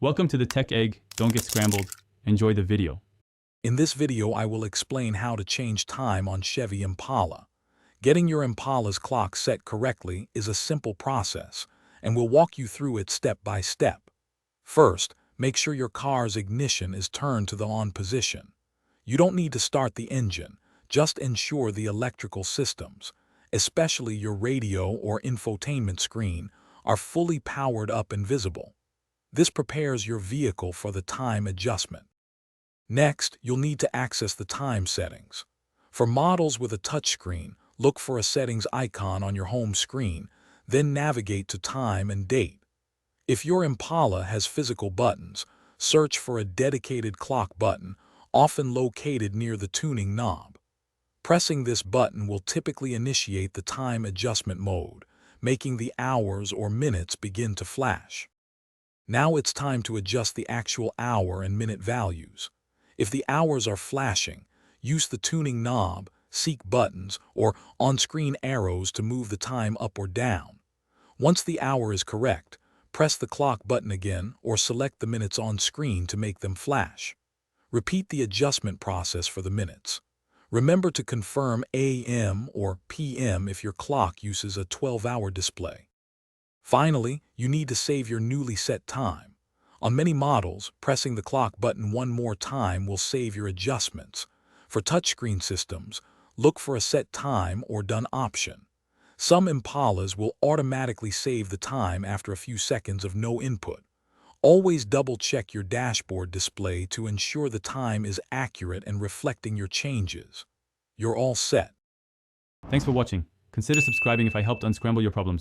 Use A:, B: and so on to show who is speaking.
A: Welcome to the Tech Egg. Don't get scrambled. Enjoy the video.
B: In this video, I will explain how to change time on Chevy Impala. Getting your Impala's clock set correctly is a simple process, and we'll walk you through it step by step. First, make sure your car's ignition is turned to the on position. You don't need to start the engine, just ensure the electrical systems, especially your radio or infotainment screen, are fully powered up and visible. This prepares your vehicle for the time adjustment. Next, you'll need to access the time settings. For models with a touchscreen, look for a settings icon on your home screen, then navigate to time and date. If your Impala has physical buttons, search for a dedicated clock button, often located near the tuning knob. Pressing this button will typically initiate the time adjustment mode, making the hours or minutes begin to flash. Now it's time to adjust the actual hour and minute values. If the hours are flashing, use the tuning knob, seek buttons, or on-screen arrows to move the time up or down. Once the hour is correct, press the clock button again or select the minutes on screen to make them flash. Repeat the adjustment process for the minutes. Remember to confirm AM or PM if your clock uses a 12-hour display. Finally, you need to save your newly set time. On many models, pressing the clock button one more time will save your adjustments. For touchscreen systems, look for a set time or done option. Some Impalas will automatically save the time after a few seconds of no input. Always double-check your dashboard display to ensure the time is accurate and reflecting your changes. You're all set.
A: Thanks for watching. Consider subscribing if I helped unscramble your problems.